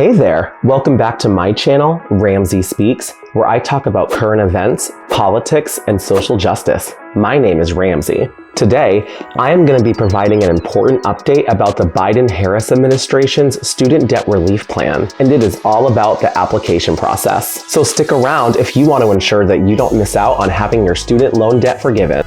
Hey there, welcome back to my channel, Ramsey Speaks, where I talk about current events, politics, and social justice. My name is Ramsey. Today, I am going to be providing an important update about the Biden-Harris administration's student debt relief plan, and it is all about the application process. So stick around if you want to ensure that you don't miss out on having your student loan debt forgiven.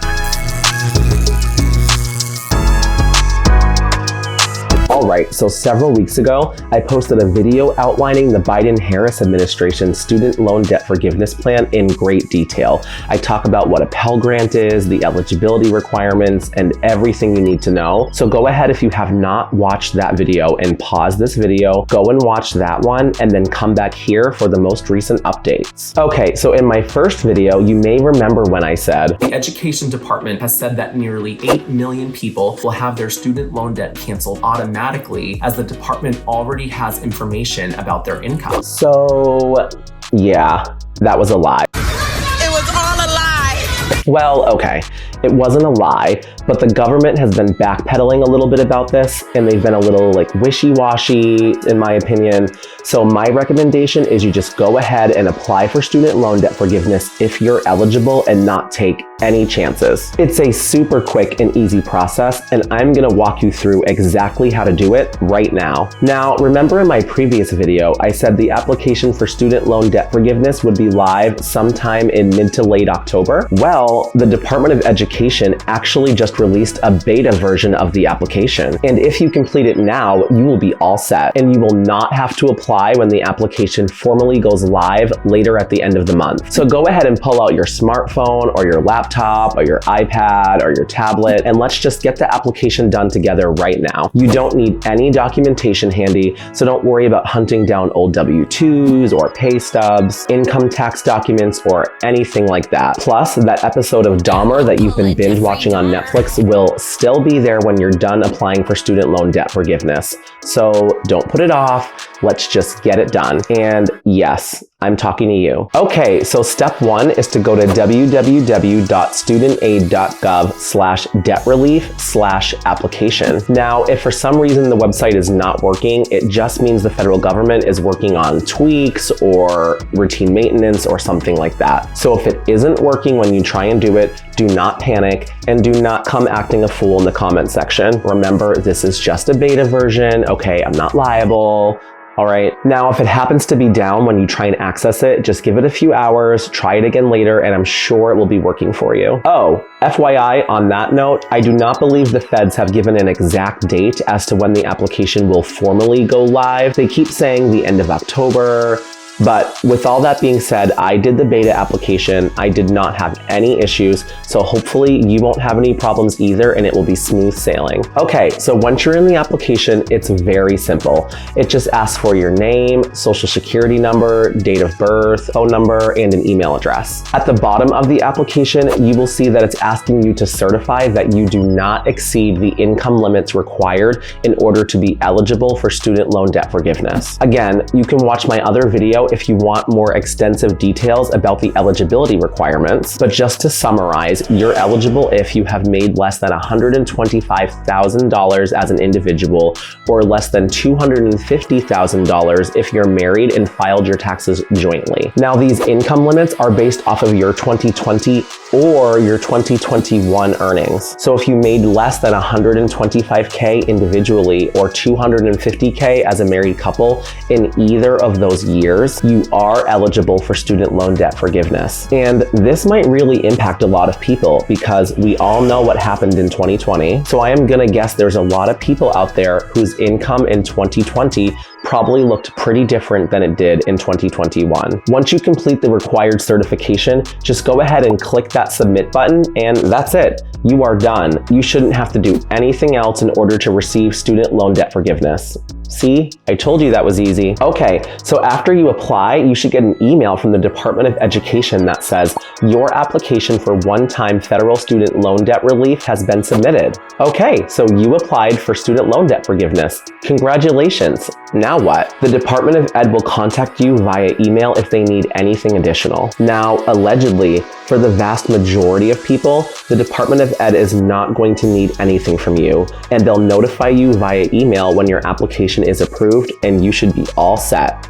Alright, so several weeks ago, I posted a video outlining the Biden-Harris administration's student loan debt forgiveness plan in great detail. I talk about what a Pell Grant is, the eligibility requirements, and everything you need to know. So go ahead if you have not watched that video and pause this video, go and watch that one, and then come back here for the most recent updates. Okay, so in my first video, you may remember when I said, the Education Department has said that nearly 8 million people will have their student loan debt canceled automatically as the department already has information about their income. So, yeah, that was a lie. It was all a lie. Well, okay, it wasn't a lie, but the government has been backpedaling a little bit about this, and they've been a little wishy-washy, in my opinion. So my recommendation is you just go ahead and apply for student loan debt forgiveness if you're eligible and not take any chances. It's a super quick and easy process, and I'm gonna walk you through exactly how to do it right now. Now, remember in my previous video, I said the application for student loan debt forgiveness would be live sometime in mid to late October? Well, the Department of Education actually just released a beta version of the application. And if you complete it now, you will be all set, and you will not have to apply when the application formally goes live later at the end of the month. So go ahead and pull out your smartphone or your laptop or your iPad or your tablet, and let's just get the application done together right now. You don't need any documentation handy, so don't worry about hunting down old W-2s or pay stubs, income tax documents, or anything like that. Plus, that episode of Dahmer that you've been binge watching on Netflix will still be there when you're done applying for student loan debt forgiveness. So don't put it off. Let's just get it done. And yes, I'm talking to you. Okay, so step one is to go to www.studentaid.gov/debt-relief/application. Now, if for some reason the website is not working, it just means the federal government is working on tweaks or routine maintenance or something like that. So if it isn't working when you try and do it, do not panic and do not come acting a fool in the comment section. Remember, this is just a beta version. Okay, I'm not liable. All right, now if it happens to be down when you try and access it, just give it a few hours, try it again later, and I'm sure it will be working for you. Oh, FYI, on that note, I do not believe the feds have given an exact date as to when the application will formally go live. They keep saying the end of October. But with all that being said, I did the beta application. I did not have any issues, so hopefully you won't have any problems either, and it will be smooth sailing. Okay, so once you're in the application, it's very simple. It just asks for your name, social security number, date of birth, phone number, and an email address. At the bottom of the application, you will see that it's asking you to certify that you do not exceed the income limits required in order to be eligible for student loan debt forgiveness. Again, you can watch my other video if you want more extensive details about the eligibility requirements, but just to summarize, you're eligible if you have made less than $125,000 as an individual or less than $250,000 if you're married and filed your taxes jointly. Now, these income limits are based off of your 2020 or your 2021 earnings. So if you made less than $125K individually or $250K as a married couple in either of those years, you are eligible for student loan debt forgiveness. And this might really impact a lot of people because we all know what happened in 2020. So I am gonna guess there's a lot of people out there whose income in 2020 probably looked pretty different than it did in 2021. Once you complete the required certification, just go ahead and click that submit button, and that's it. You are done. You shouldn't have to do anything else in order to receive student loan debt forgiveness. See, I told you that was easy. Okay, so after you apply, you should get an email from the Department of Education that says your application for one-time federal student loan debt relief has been submitted. Okay, so you applied for student loan debt forgiveness. Congratulations. Now what? The Department of Ed will contact you via email if they need anything additional. Now, allegedly, for the vast majority of people, the Department of Ed is not going to need anything from you, and they'll notify you via email when your application application is approved and you should be all set.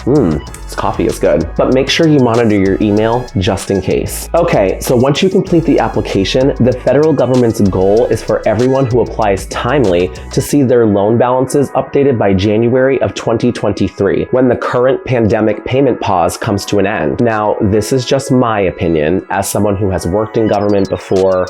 This coffee is good. But make sure you monitor your email just in case. Okay, so once you complete the application, the federal government's goal is for everyone who applies timely to see their loan balances updated by January of 2023, when the current pandemic payment pause comes to an end. Now, this is just my opinion as someone who has worked in government before,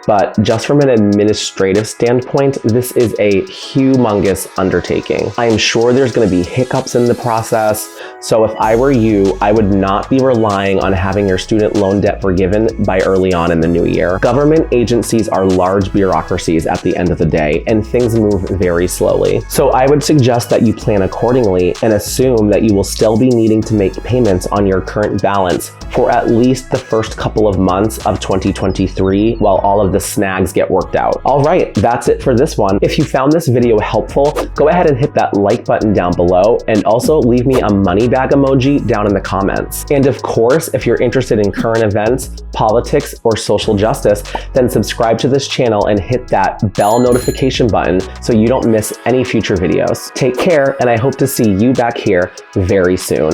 but just from an administrative standpoint, this is a humongous undertaking. I am sure there's going to be hiccups in the process, so if I were you, I would not be relying on having your student loan debt forgiven by early on in the new year. Government agencies are large bureaucracies at the end of the day, and things move very slowly. So I would suggest that you plan accordingly and assume that you will still be needing to make payments on your current balance for at least the first couple of months of 2023 while all of the snags get worked out. All right, that's it for this one. If you found this video helpful, go ahead and hit that like button down below and also leave me a money bag emoji down in the comments. And of course, if you're interested in current events, politics, or social justice, then subscribe to this channel and hit that bell notification button so you don't miss any future videos. Take care, and I hope to see you back here very soon.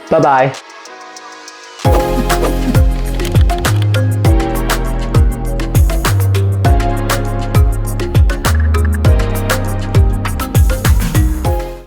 Bye-bye.